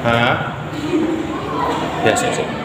Hah? Ya, siap, siap.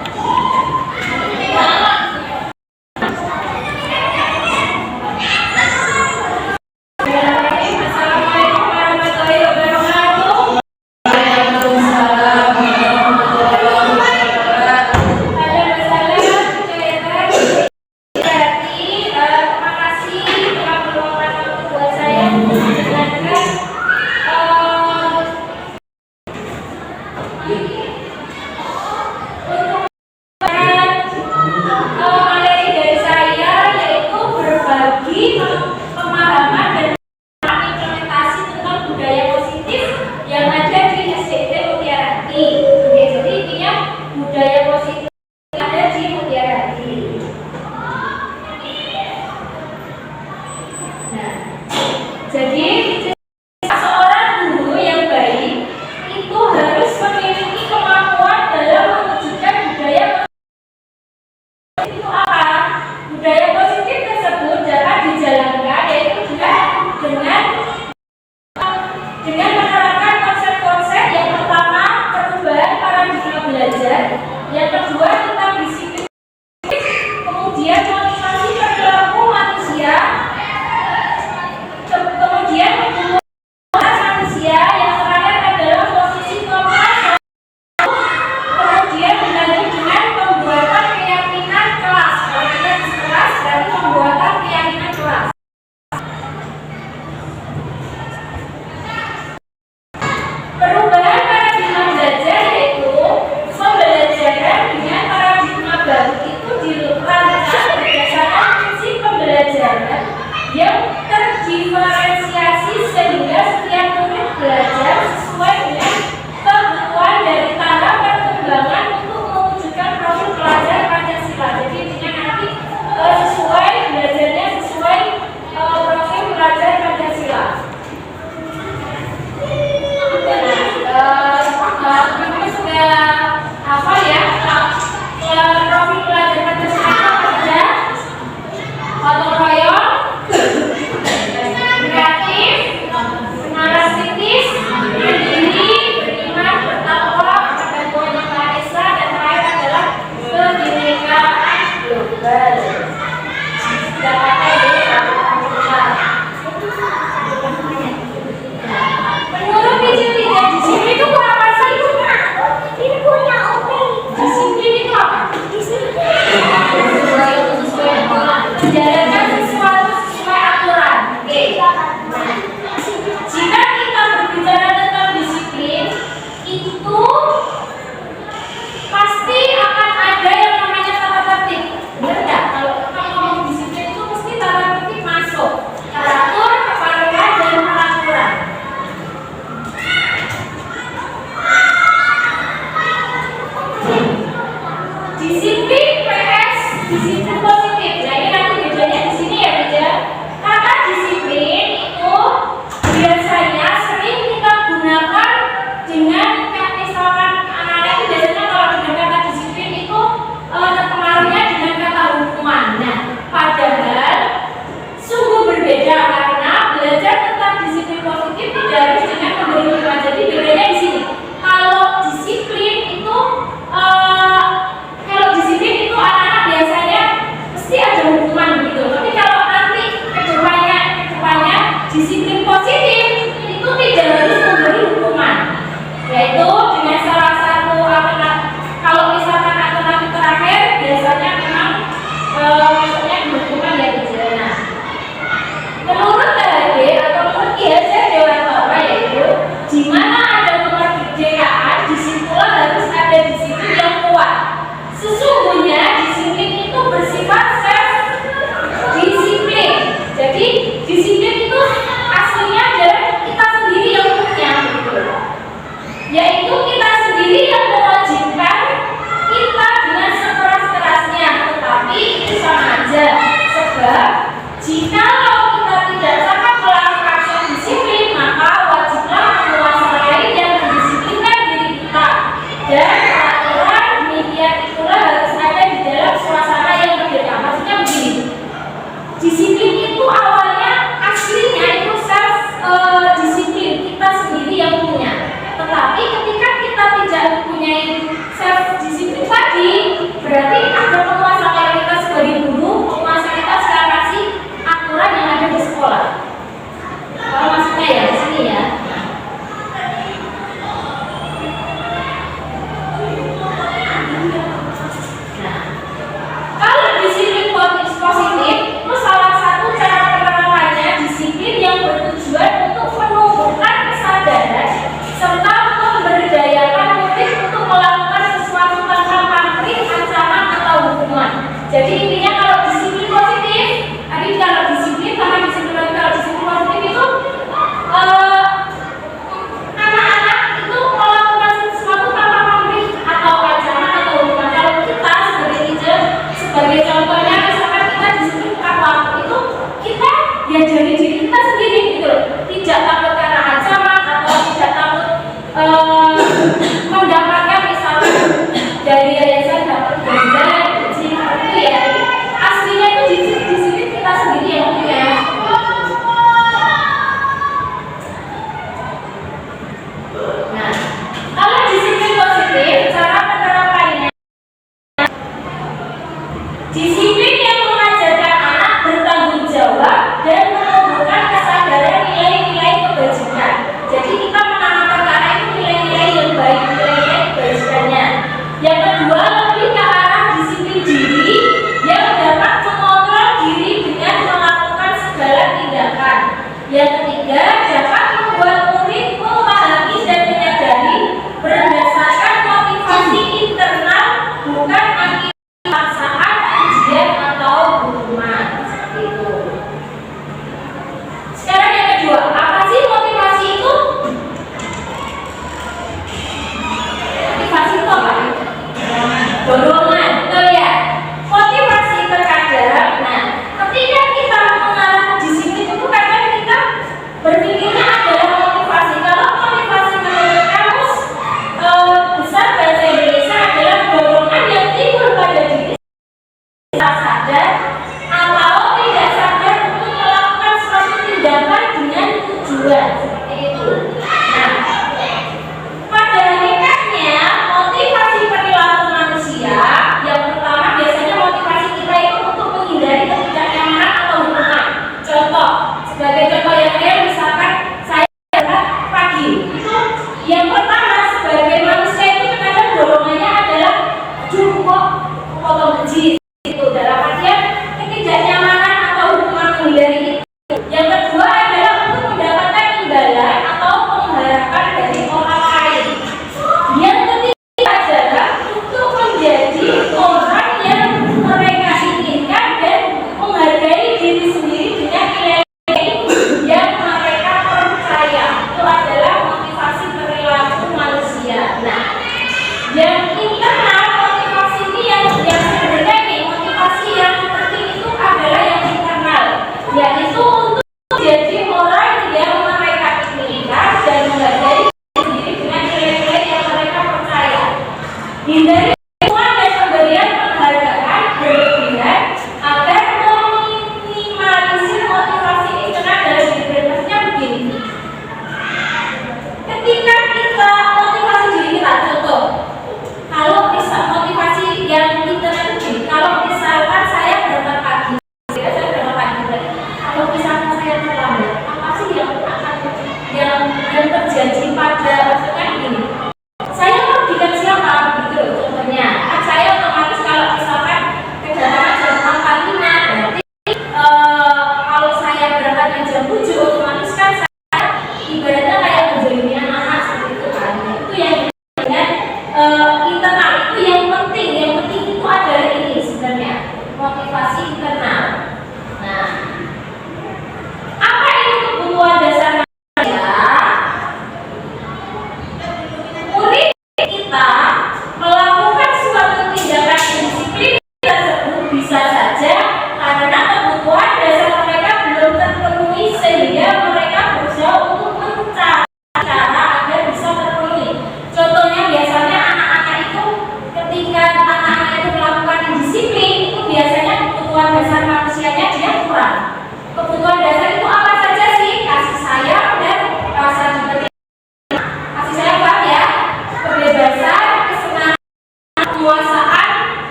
Jadi disiplin itu aslinya adalah kita sendiri yang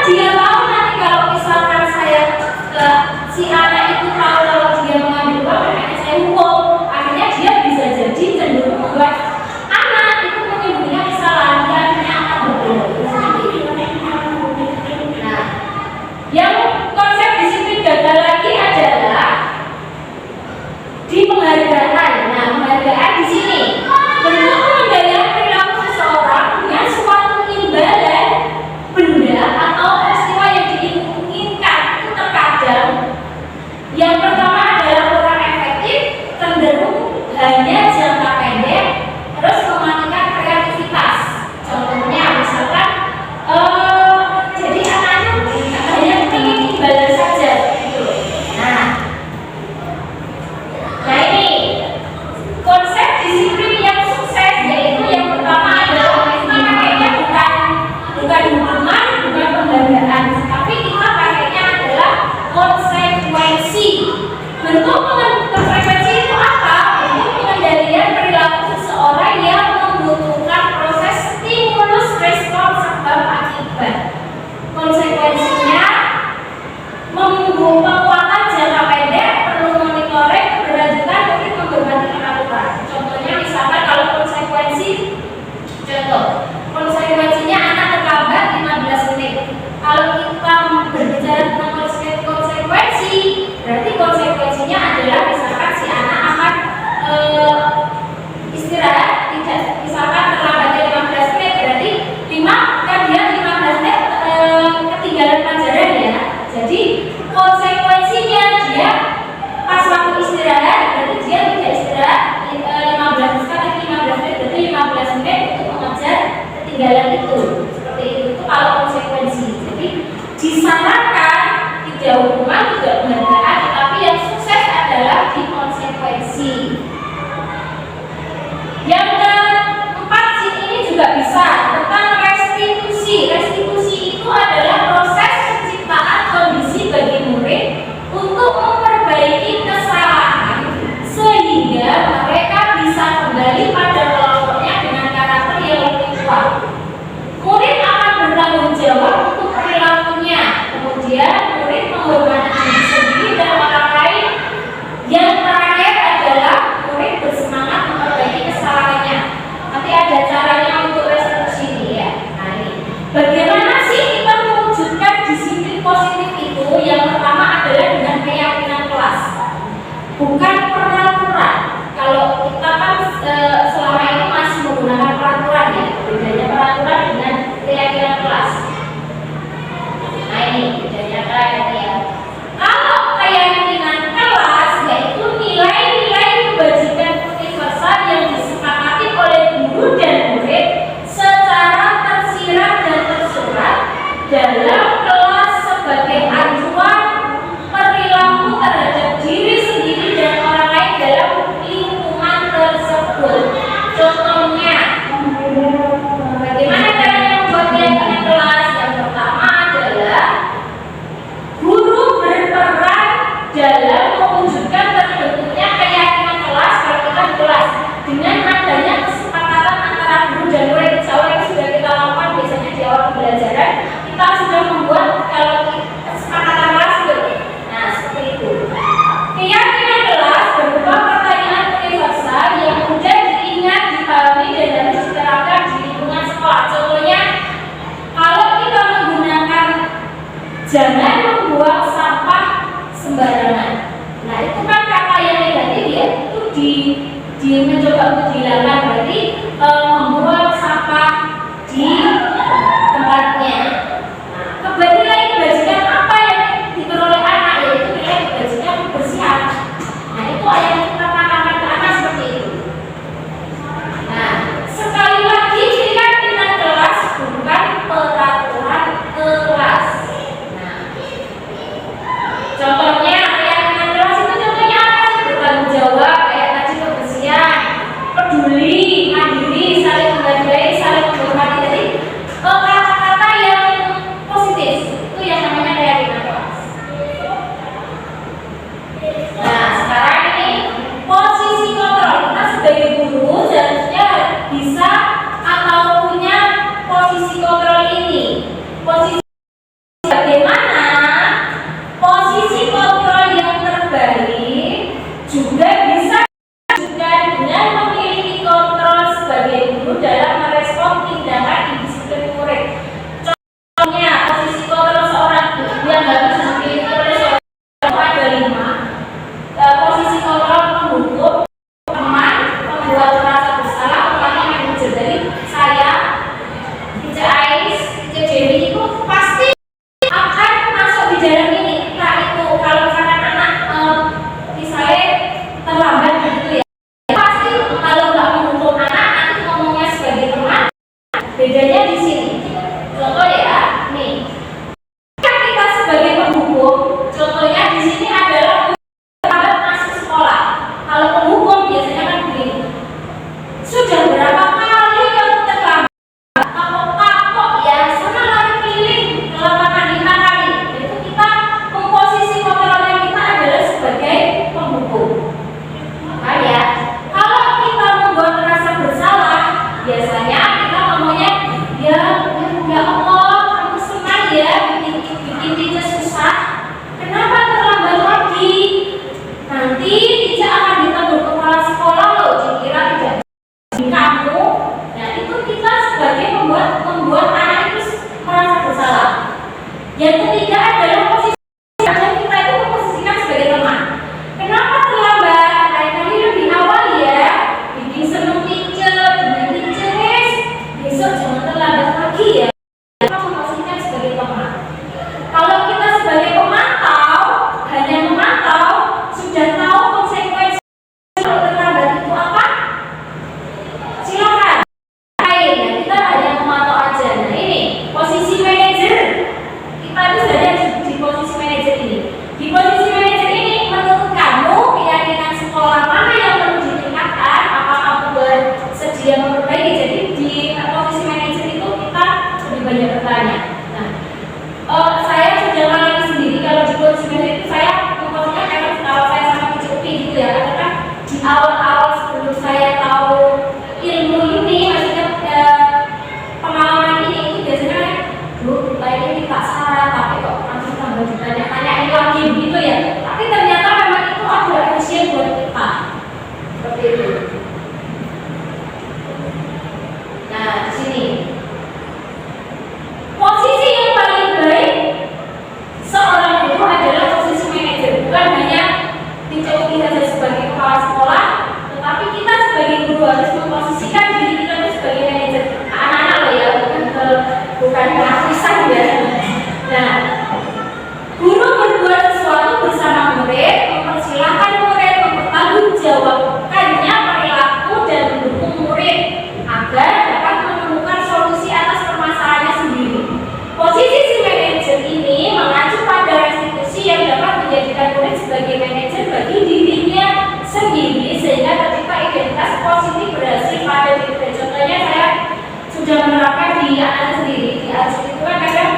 dia tahu nanti kalau misalkan saya si anak itu tahu kalau dia mengambil uang, makanya saya hukum. Akhirnya dia bisa jadi cenderung membuat anak itu menyembunyikan kesalahan, dia akhirnya akan berbohong. Nah, yang konsep disiplin gagal lagi adalah di penghargaan. Nah, penghargaan di sini bentuk pengendalian perilaku seseorang dengan suatu imbalan benda atau peristiwa yang diinginkan. Itu terkadang yang pertama adalah kurang efektif, cenderung hanya jangka pendek, terus mematikan kreativitas. Contohnya misalkan jadi anaknya hanya ingin imbalan saja gitu. Nah ini konsep disiplin yang sukses, yaitu yang pertama adalah kita pakainya bukan hukuman, bukan penghargaan, tapi kita pakainya adalah konsekuensi. Bentuk konsekuensi itu apa? Bentuk pengendalian perilaku seseorang yang membutuhkan proses stimulus respon sebab akibat. Konsekuensinya penguatan jangka pendek, perlu monitoring keberlanjutan, mungkin menghormati aturan. Contohnya misalkan kalau konsekuensinya anak terlambat 15 menit. Kalau kita berbicara tentang konsekuensi, berarti konsekuensinya adalah misalkan si anak akan istirahat, tidak misalkan terlambatnya 15 menit, berarti kan dia 15 menit ketinggalan pelajaran ya. Jadi konsekuensinya dia pas waktu istirahat, berarti dia tidak istirahat 15 menit, berarti 15 menit untuk mengejar ketinggalan itu. Seperti itu kalau konsekuensi. Jadi disarankan tidak hukuman, tidak penghargaan, tetapi yang sukses adalah di konsekuensi. Yang keempat sini ini juga bisa tentang restitusi. Restitusi itu adalah proses penciptaan kondisi bagi murid untuk memperbaiki kesalahan sehingga mereka bisa kembali pada kelompoknya dengan karakter yang lebih kuat. Murid akan bertanggung jawab untuk perilakunya. Kemudian murid menghormati diri sendiri dan orang lain. Yang terakhir adalah murid bersemangat memperbaiki kesalahannya. Nanti ada caranya untuk restitusi ini ya. Nah ini bagaimana sih kita mewujudkan disiplin positif itu? Yang pertama adalah dengan keyakinan kelas, bukan peraturan. Kalau kita kan selama ini masih menggunakan peraturan ya, bedanya peraturan dengan keyakinan kelas. Nah ini bedanya kayak ya. Kalau keyakinan kelas yaitu nilai-nilai kebajikan universal yang disepakati oleh guru dan murid secara tersirat dan tersurat dalam kelas sebagai acuan perilaku terhadap diri sendiri dan orang lain dalam lingkungan tersebut. Contohnya, bagaimana caranya membuat keyakinan kelas? Yang pertama adalah guru berperan dalam mewujudkan terbentuknya keyakinan kelas kalau kita di kelas dengan adanya kesepakatan antara guru dan murid. Insya Allah ini sudah kita lakukan biasanya di awal pembelajaran. Kita sudah membuat kalau kesepakatan kelas itu. Nah seperti itu. Keyakinan kelas berupa pertanyaan universal yang mudah diingat, dipahami dan harus diterapkan di lingkungan sekolah. Contohnya, kalau kita menggunakan jangan membuang sampah sembarangan. Nah itu kan kata yang negatif ya, itu mencoba untuk dihilangkan, berarti membuang sampah di tempatnya. Nah, kebajikan apa yang diperoleh anak, yaitu nilai kebajikan kebersihan. Nah itu yang kita tanamkan ke anak seperti itu. Nah sekali lagi keyakinan kelas bukan peraturan kelas. Nah contohnya keyakinan kelas itu contohnya apa sih? Bertanggung jawab, kayak tadi kebersihan, peduli, mandiri, saling menghargai, saling menghormati. Jadi berjalan ini kita itu kalau misalkan anak misalnya terlambat gitu ya, pasti kalau nggak menghukum anak nanti ngomongnya sebagai teman. Bedanya di sini. Contoh ya, nih. Kan kita sebagai penghukum, contohnya di sini adalah terlambat masuk sekolah. Kalau penghukum biasanya kan begini. Sudah berapa kali kamu terlambat? Kapok-kapok ya, sana lari keliling ke lapangan 5 kali. Itu kita komposisi kontrolnya kita adalah sebagai penghukum. Maka ya, kalau kita membuat rasa bersalah, biasanya kita ngomongnya ya Allah, kamu senang ya bikin Tica susah. Kenapa terlambat lagi? Nanti Tica akan ditegur kepala sekolah loh, dikira tidak kamu. Nah itu kita sebagai membuat anak itu merasa bersalah. Yang ketiga adalah posisi kita itu memposisikan sebagai teman. Kenapa terlambat? Lain kali lebih awal ya, bikin seneng Tica, dengan Tica besok jangan terlambat lagi ya. Kita memposisikan sebagai teman. Kalau kita sebagai pemantau, hanya memantau, sudah tahu konsekuensi kalau terlambat itu apa? Silakan. Nah, kita hanya memantau aja. Nah ini posisi manajer. Kita itu sudah di posisi manajer ini. Di posisi manajer ini menurut kamu keyakinan sekolah mana yang perlu ditingkatkan? Apa kamu bersedia memperbaiki? Jadi di posisi manajer itu kita lebih banyak bertanya. Nah, saya sudah mengalami sendiri kalau di posisi manajer itu saya memposisikan karena kalau saya sama Upi gitu ya, karena di awal-awal sebelum saya tahu ilmu ini, maksudnya pengalaman ini itu biasanya Bu, kita ini tak salah tapi kok langsung tambah ditanya-tanyain lagi gitu ya. Tapi ternyata memang itu ada efisien buat kita. Seperti itu. Nah, di sini posisi yang paling baik seorang guru adalah posisi manajer, bukan hanya dicoba saja sebagai kepala sekolah, tetapi kita sebagai guru harus memposisikan diri kita itu sebagai manajer. Anak-anak loh ya, bukan gratisan ya. Nah, guru berbuat sesuatu bersama murid, mempersilahkan murid mempertanggungjawabkannya perilaku dan mendukung murid agar dapat menemukan solusi atas permasalahannya sendiri. Posisi si manajer ini mengacu pada restitusi yang dapat menjadikan murid sebagai manajer bagi dirinya sendiri, sehingga ketika identitas positif berhasil pada diri. Contohnya saya sudah menerapkan di anak sendiri. Di anak itu kan kadang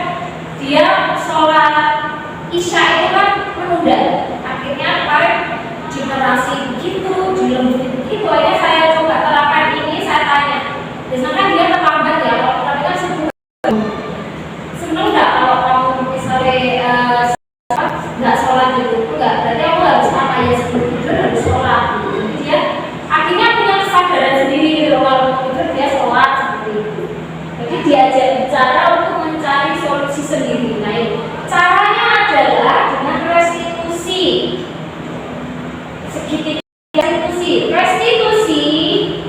dia sholat isya itu kan menunda. Akhirnya kemarin generasi begitu, dilembuti begitu. Akhirnya saya coba terapkan ini, saya tanya. Biasanya kan dia terlambat ya, kalau tapi kan seneng nggak kalau kamu misalnya nggak sholat gitu? Enggak, berarti aku harus apa ya sebelum tidur harus sholat. Jadi dia akhirnya punya kesadaran sendiri gitu. Kalau tidur dia sholat seperti itu. Jadi diajak bicara untuk mencari solusi sendiri. Nah, caranya adalah dengan restitusi. Segitiga restitusi.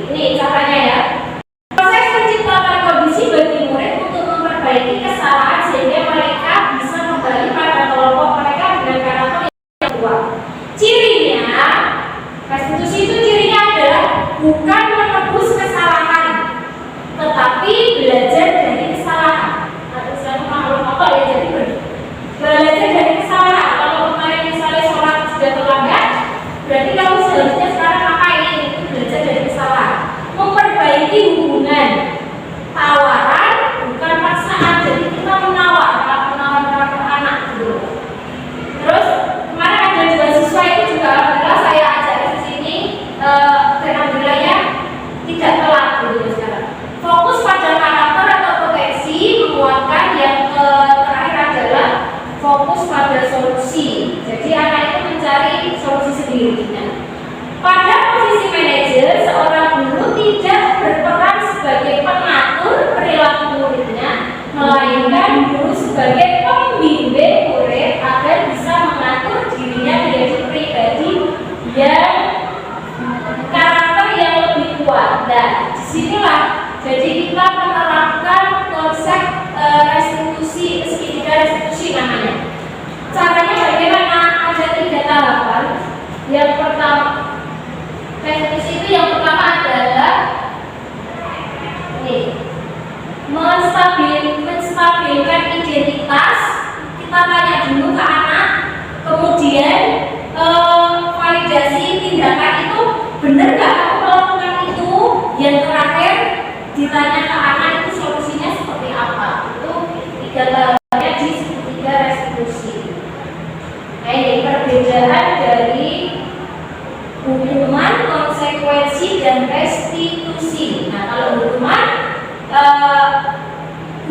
Ini caranya ya. Proses menciptakan kondisi bagi murid untuk memperbaiki kesalahan sehingga mereka bisa kembali pada kelompok mereka dengan karakter yang kuat. Cirinya, restitusi itu cirinya adalah bukan menebus kesalahan, tetapi belajar dari kesalahan. Atau saya makhluk apa ya, jadi belajar dari kesalahan. Kalau kemarin misalnya sholat sudah terlambat, berarti kamu seharusnya sekarang ngapain? Itu belajar dari kesalahan. Memperbaiki hubungan, tawaran bukan paksaan. Jadi kita menawar anak gitu. Terus kemarin ada 2 siswa itu juga alhamdulillah saya ajak ke sini dan alhamdulillahnya tidak telat gitu sekarang. Fokus pada karakter atau potensi, menguatkan. Yang terakhir adalah fokus pada solusi. Jadi anak itu mencari solusi sendiri. Pada posisi manajer, seorang guru tidak berperan sebagai pengatur perilaku muridnya, melainkan guru sebagai pembimbing murid agar bisa mengatur dirinya menjadi pribadi yang karakter yang lebih kuat. Dan disinilah jadi kita menerapkan konsep restitusi, segitiga restitusi namanya.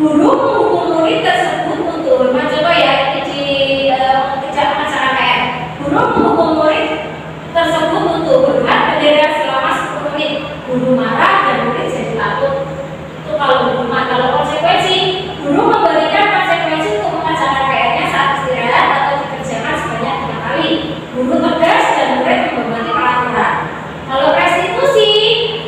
Guru menghukum murid tersebut untuk coba ya di masyarakat. Guru menghukum murid tersebut untuk berhak bendera selama 10 menit. Guru marah dan murid jadi takut. Itu kalau hukuman. Kalau konsekuensi, guru memberikan konsekuensi untuk mengajarkan PR-nya saat istirahat atau dikerjakan sebanyak 5 kali. Guru tegas dan murid menghormati peraturan. Kalau restitusi,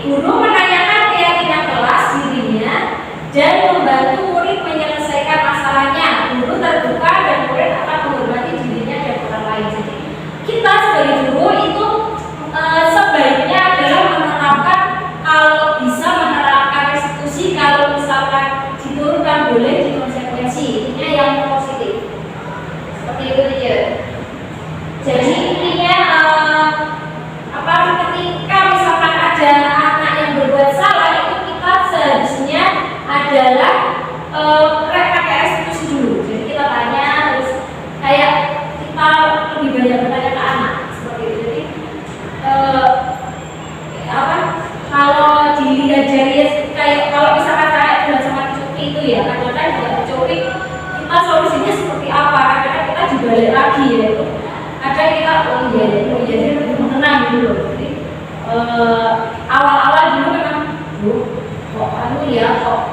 guru menanyakan keyakinan kelas dirinya dan membantu murid menyelesaikan masalahnya. Guru terbuka dan murid akan menghormati dirinya dan orang lain. Jadi kita sebagai guru itu sebaiknya adalah menerapkan, kalau bisa menerapkan restitusi, kalau misalkan diturunkan boleh di konsekuensi, intinya yang positif seperti itu aja. Jadi intinya ketika misalkan ada anak yang berbuat salah, itu kita seharusnya adalah pakai restitusi dulu. Jadi kita tanya, terus kayak kita lebih banyak bertanya ke anak seperti itu. Jadi kalau dilihat dari kayak kalau misalkan saya bilang sama curi itu ya, kadang-kadang juga curi kita solusinya seperti apa? Kadang-kadang kita dibalik lagi ya itu. Kadang kita jadi lebih mengenang dulu. Jadi awal-awal dulu memang kok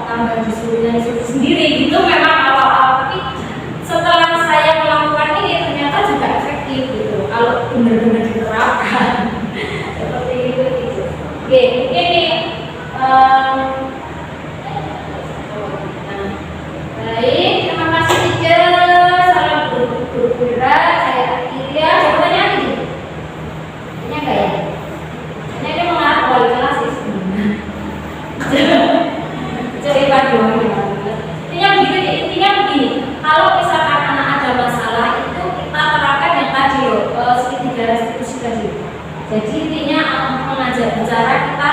tambah disuruhnya sendiri gitu memang awal-awal, tapi setelah saya melakukan ini ternyata juga efektif gitu kalau benar-benar diterapkan. Seperti itu gitu. Oke, ini baik, terima kasih teacher. Salam bergerak. Saya akhiri ya. Jawabannya apa nih? Ini enggak ya? Ini dia mengarah wali kelas sih sebenarnya. Cerita doang ya. Intinya begini. Kalau misalkan anak ada masalah itu kita terapkan yang tadi segitiga restitusi tadi. Jadi intinya mengajar bicara kita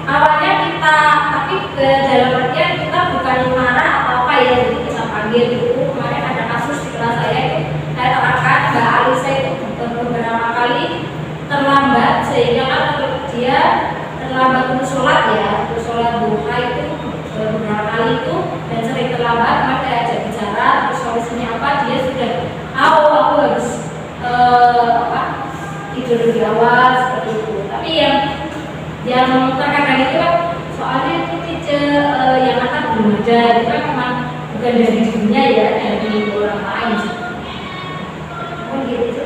awalnya kita, tapi dalam artian kita bukan marah atau apa ya, jadi kita panggil itu. Kemarin ada kasus di kelas saya itu, saya terangkan Mbak Alisa itu beberapa kali terlambat sehingga kan dia terlambat untuk sholat ya, untuk sholat duha itu beberapa kali itu dan sering terlambat. Maka saya ajak bicara, terus solusinya apa, dia sudah tahu aku harus tidur lebih awal seperti itu. Tapi yang terkadang itu kan soalnya itu teacher yang akan belum ada, itu kan memang bukan dari dirinya ya, dari orang lain sih. Gitu.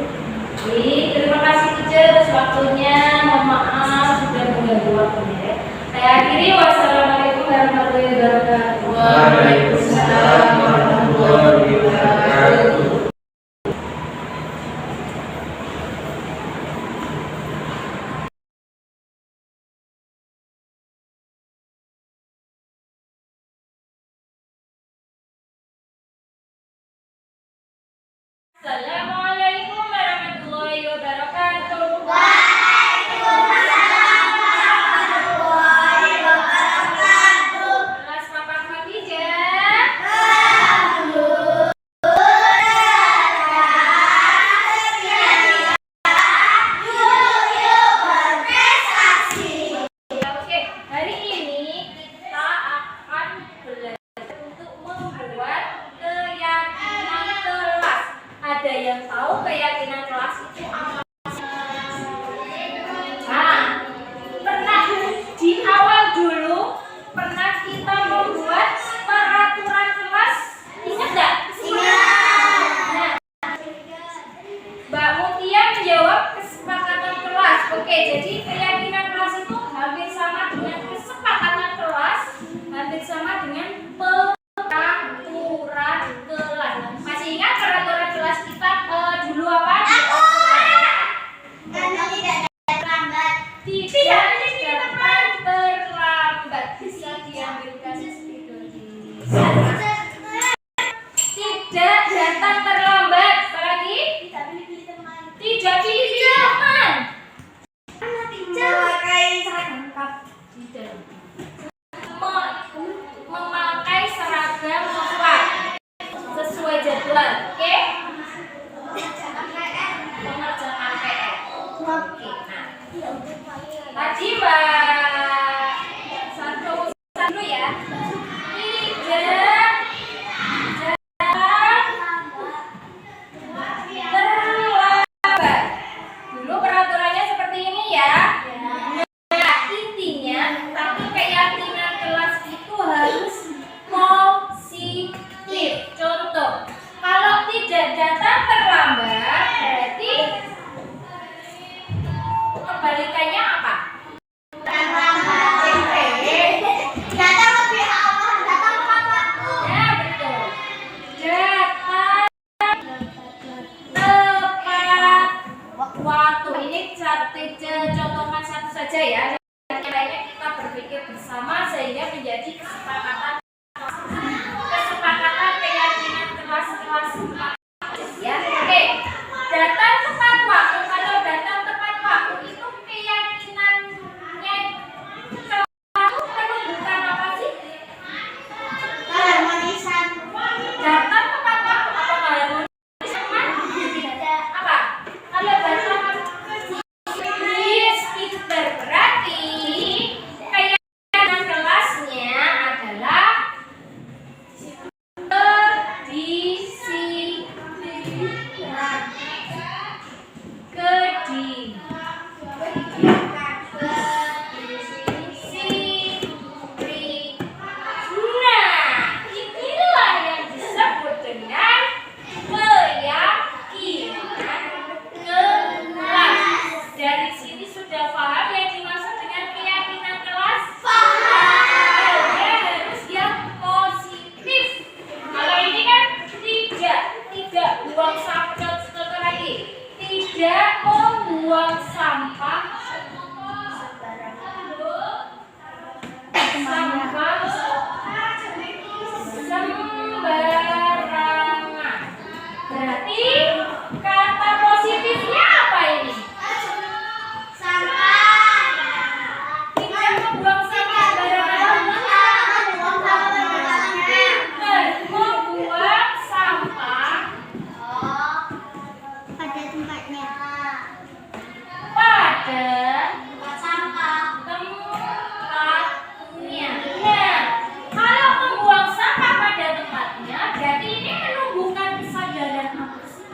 Jadi terima kasih teacher atas waktunya. Mohon maaf sudah mengganggu waktunya ya. Saya akhiri, wassalamualaikum warahmatullahi wabarakatuh. Waalaikumsalam warahmatullahi wabarakatuh. Assalamualaikum warahmatullahi wabarakatuh. Waalaikumsalam warahmatullahi wabarakatuh. Kelas Papa Khadijah. Oke, hari ini kita akan belajar untuk membuat keyakinan kelas. Ada yang tahu keyakinan kelas itu apa? Nah, pernah di awal dulu pernah kita membuat peraturan kelas, ingat nggak? Nah, Mbak Mutia menjawab kesepakatan kelas. Oke, jadi keyakinan kelas itu hampir sama dengan kesepakatan kelas, hampir sama dengan peraturan kelas. Masih ingat peraturan kelas kita dulu apa? Tidak dapat terlambat. Bisa diambilkan itu di sana. Tidak datang terlambat. Apa lagi? Tidak pilih teman. Memakai seragam lengkap sesuai jadwal. Oke? saja ya. Yang lainnya kita berpikir bersama sehingga menjadi kesepakatan keyakinan kelas-kelas ya. Oke, datang tepat waktu. Kalau datang tepat waktu itu keyakinannya kelas menunjukkan apa sih? Keharmonisan. Datang tepat waktu apa keharmonisan? Apa? Kalau datang speaker berarti keyakinan kelasnya adalah membuang sampah sembarangan. Berarti kata positifnya apa ini? Sampah. Tidak membuang sampah sembarangan. Membuang sampah Pada tempatnya. pada Tempat sampah. tempatnya. Nah, kalau membuang sampah pada tempatnya, berarti ini menumbuhkan kesadaran apa sih?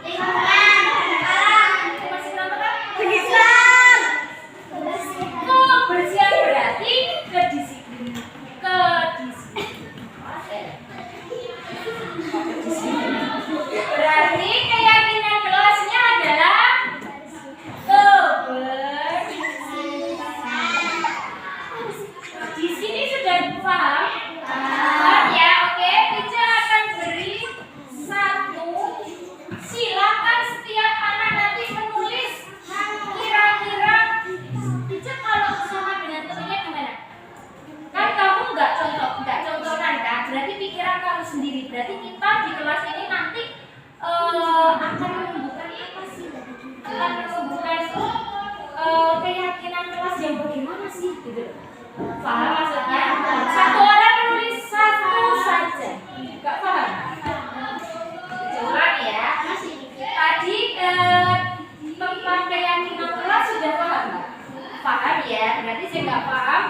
Masih nonton? Kebersihan berarti kedisiplinan. Berarti keyakinan kelasnya adalah kebersihan. Di sini sudah paham? Paham ya? Oke, Teacher akan beri satu. Silakan setiap anak nanti menulis kira-kira Teacher kalau bersama dengan temannya gimana? Kan kamu nggak contohan kan? Berarti pikiran kamu sendiri. Berarti kita di kelas ini nanti akan menumbuhkan apa sih? Akan menumbuhkan keyakinan kelas yang bagaimana sih? Gitu. Paham maksudnya? Satu orang menulis satu saja. Nggak paham? Ulang ya. Tadi tentang keyakinan kelas sudah paham nggak? Paham ya. Berarti saya nggak paham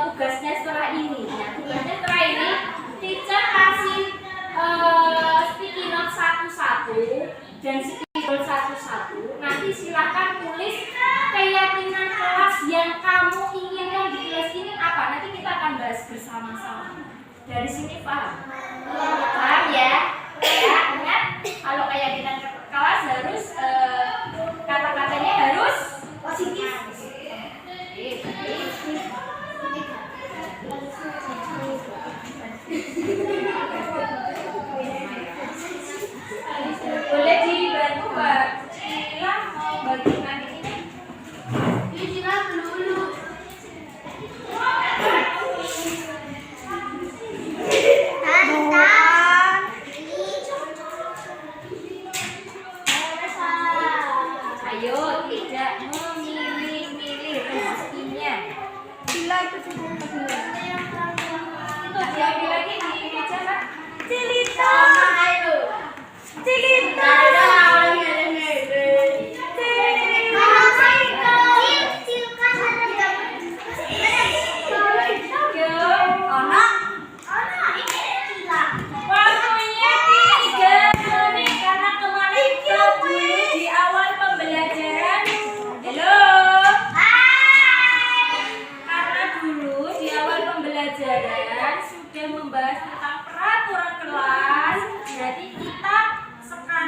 tugasnya setelah ini. Nah, tugasnya setelah ini teacher kasih sticky note satu-satu dan sticky note satu-satu. Nanti silakan tulis keyakinan kelas yang kamu inginkan di kelas ini apa. Nanti kita akan bahas bersama-sama. Dari sini paham? Paham ya? Ya, ingat kalau keyakinan kelas harus kata-katanya harus positif. Boleh dibantu Mbak Cila mau bagikan ini? Cila dulu. Ayo, tidak memilih-milih rezekinya. Cila itu sudah Itu diambil lagi di meja Pak. Cilita. Cilita. Waktunya 3 menit karena kemarin kita dulu di awal pembelajaran. Halo. Karena dulu di awal pembelajaran sudah membahas tentang peraturan kelas. Jadi kita sekarang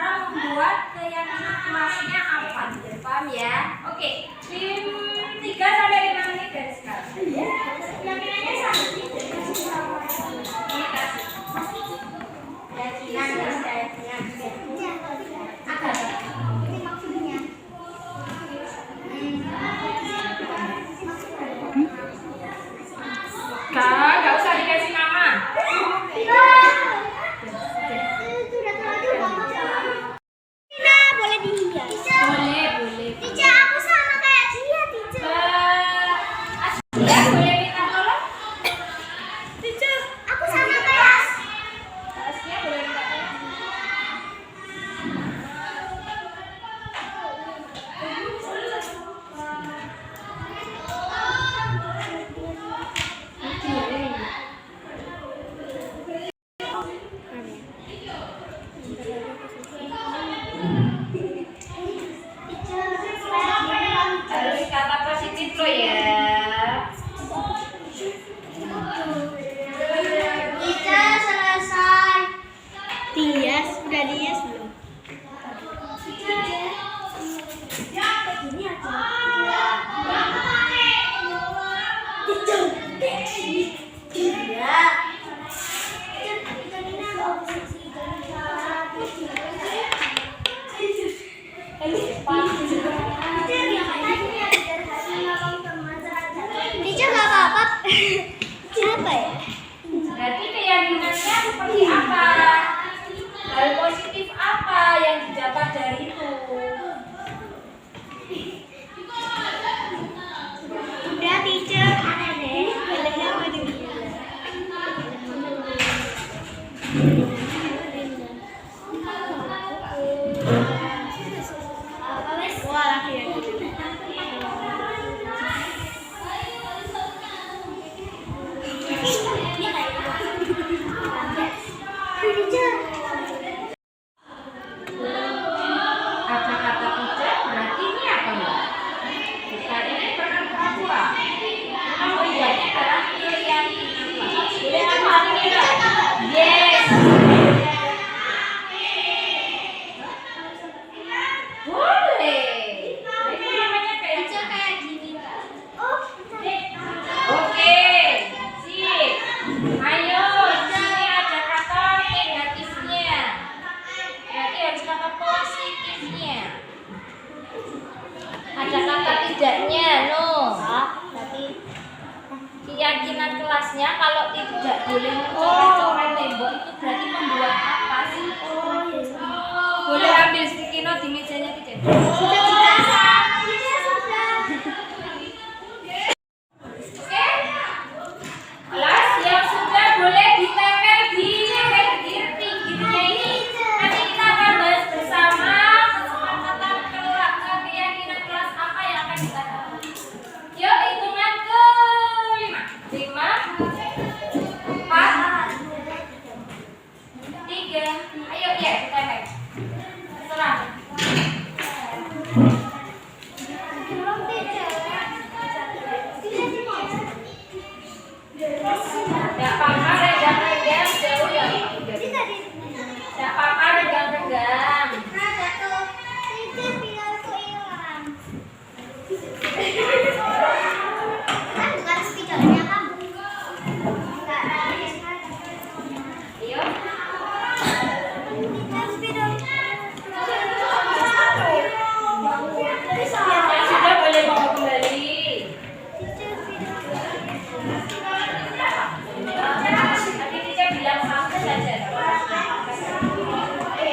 kelasnya kalau tidak boleh mencoret-coret tembok itu berarti membuat apa sih? Boleh ambil sticky note di mejanya Tijen. Oke? Kelas yang sudah boleh ditempel di pinggirnya ini. Nanti kita akan bahas bersama kesepakatan keyakinan kelas apa yang akan kita dapat. Yuk hitungan ke 5, 4, 3. Ayo ya ditempel. Serah. Tidak apa-apa regang-regang jauh ya. Tidak apa-apa regang-regang. Ayo. Yang sudah boleh mau kembali. Nanti Tica bilang satu saja. Oke.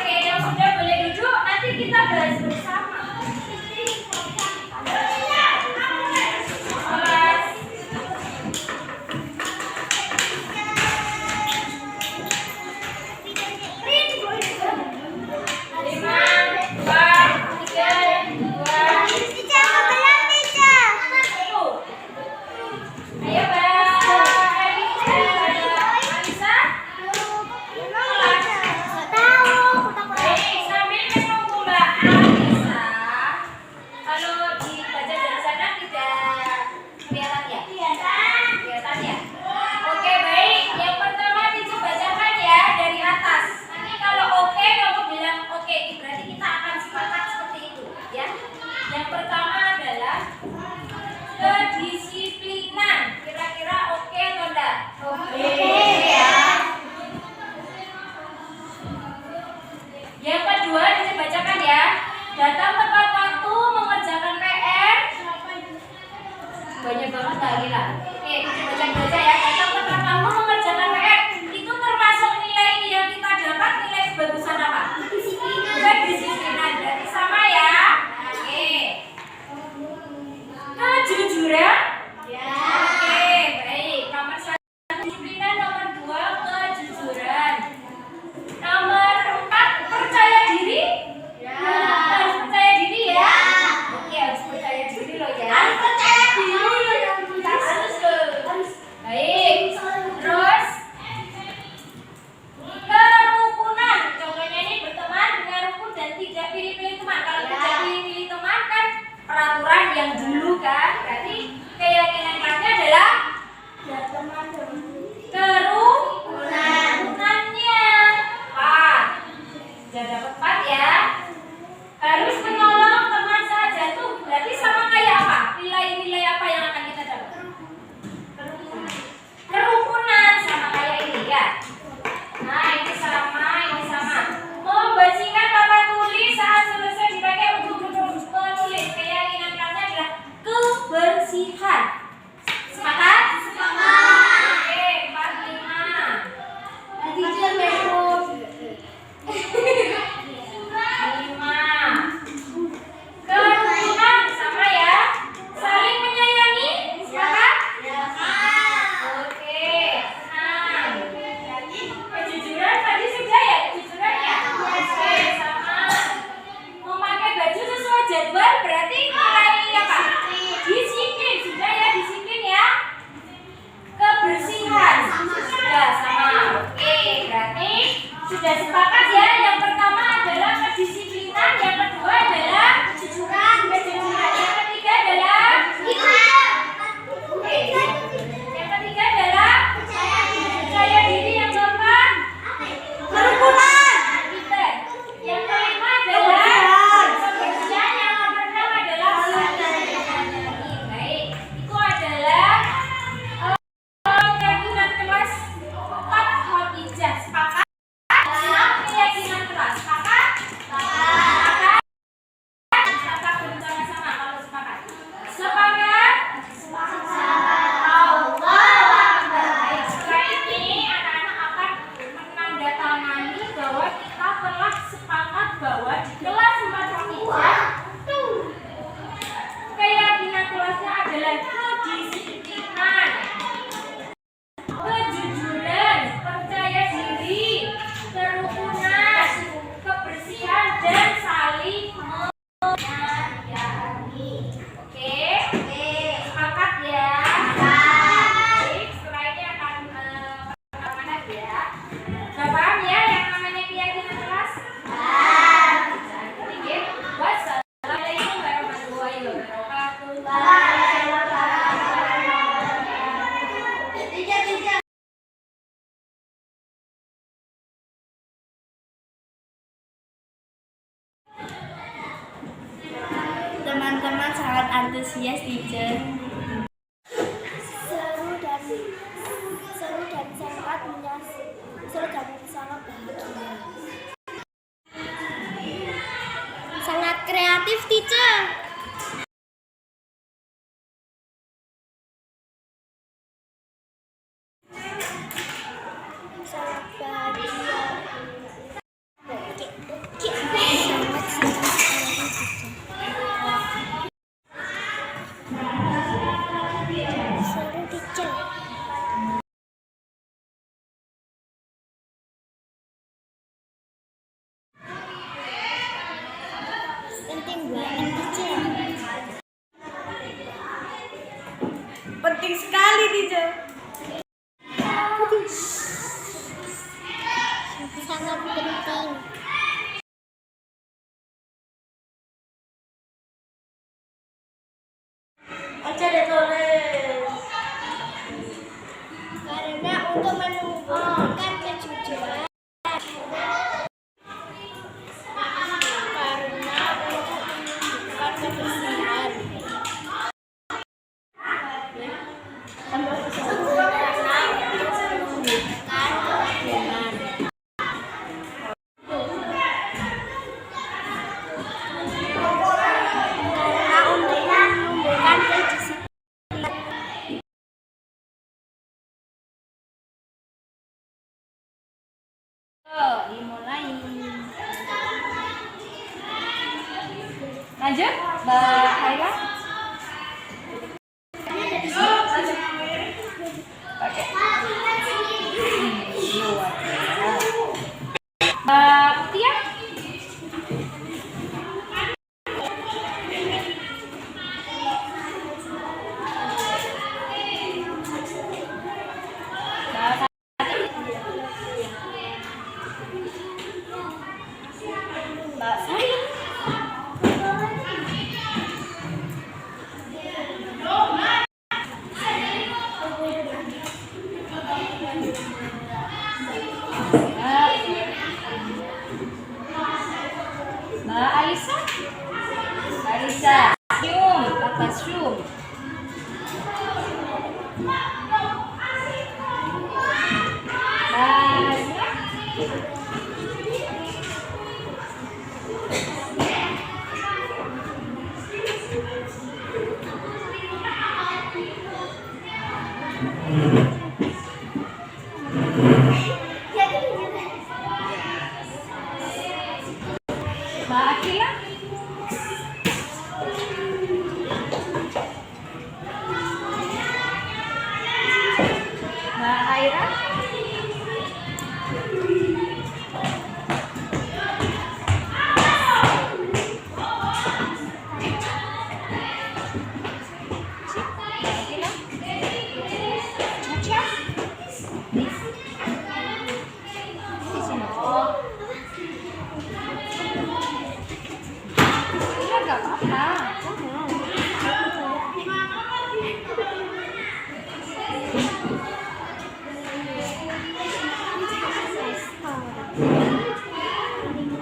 Yang sudah boleh duduk. Nanti kita bahas bersama. Kelas. 5, 4, 3, 2, 1. Ayo bye. Alisa. Baik, sambil menunggu Mbak Alisa. Kalau dibaca dari sana tidak kelihatan ya? Kelihatan ya? Oke baik, yang pertama Ticu bacakan ya dari atas. Nanti kalau oke kamu bilang oke, berarti kita akan sepakat seperti itu ya. Yang pertama adalah kedisiplinan. Kira-kira oke atau enggak? Oke ya. Yang kedua dibacakan ya. Datang tepat waktu, mengerjakan PR. Banyak banget tak gila. Oke, baca ya. Datang tepat waktu, mengerjakan PR. Itu termasuk nilai yang kita dapat, nilai bagusan apa? Kedisiplinan. Berarti sama ya. Oke. Kejujuran? Oke, baik. Nomor 1 kedisiplinan, nomor 2 kejujuran. Nomor 4 percaya diri? Harus percaya diri ya? Oke, harus percaya diri loh ya. Harus percaya diri loh. Harus. Baik. Terus kerukunan. Contohnya ini berteman dengan rukun dan tidak pilih-pilih teman. Kalau tidak pilih-pilih teman kan peraturan yang dulu kan. Berarti keyakinan kelasnya adalah kerunannya 4. Sudah dapat 4 ya. Harus menolong teman saat jatuh. Berarti sama kayak apa? Nilai-nilai apa yang akan kita dapat? Kerukunan sama kayak ini ya. Nah ini sama. Membersihkan papan tulis saat selesai dipakai untuk menulis. Keyakinan kelasnya adalah kebersihan. Sepakat? Oke, 5. Kerukunan sama ya. Saling menyayangi. Sepakat? Oke, 6. Kejujuran tadi sudah ya? Kejujuran ya? Oke, sama. Memakai baju sesuai jadwal berarti nilai apa? Disiplin. Sudah ya, disiplin ya. Kebersihan. Sudah sama. Oke, berarti sudah sepakat ya. Yang pertama adalah kedisiplinan, yang kedua adalah kejujuran. Yang ketiga adalah Oke. Yang ketiga adalah percaya diri, yang keempat kerukunan. Yang kelima adalah kebersihan, yang keenam adalah baik. Itu adalah keyakinan kelas 4 Khadijah. Sepakat? antusias, teacher. Seru dan sangat bahagia. Sangat kreatif, teacher. Sangat bahagia. Sangat senang sekali, teacher. Seru, teacher. Penting banget, teacher. Penting sekali, teacher. Sangat penting. Baca deh tulis. Karena untuk menumbuhkan kejujuran. Karena untuk menunjukkan kebersihan. Karena untuk menunjukkan kerukunan. Karena untuk menumbuhkan kedisiplinan. Dimulai. Lanjut, Mbak Haira. Pakai. Luar biasa. Mbak Tia. Mbak Mbak Sari. Mbak Alisa. Alisa. Syum. Kakak Syum. Mbak Zia. Mbak Akila. Mbak Haira. Mbak Akila. Caca. Di sini. Oh. Iya, nggak apa-apa.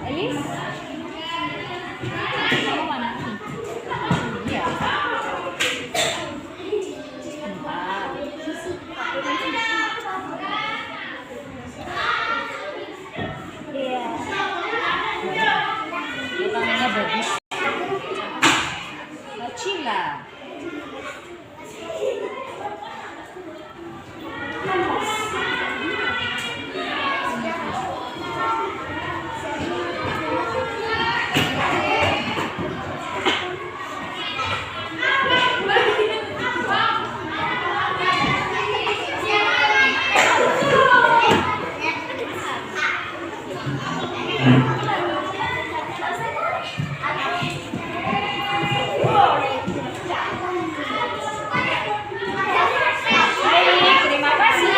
Elis, kamu mana? Iya. Bentar. Iya. Tangannya bagus. Mbak Cila. Baik, terima kasih.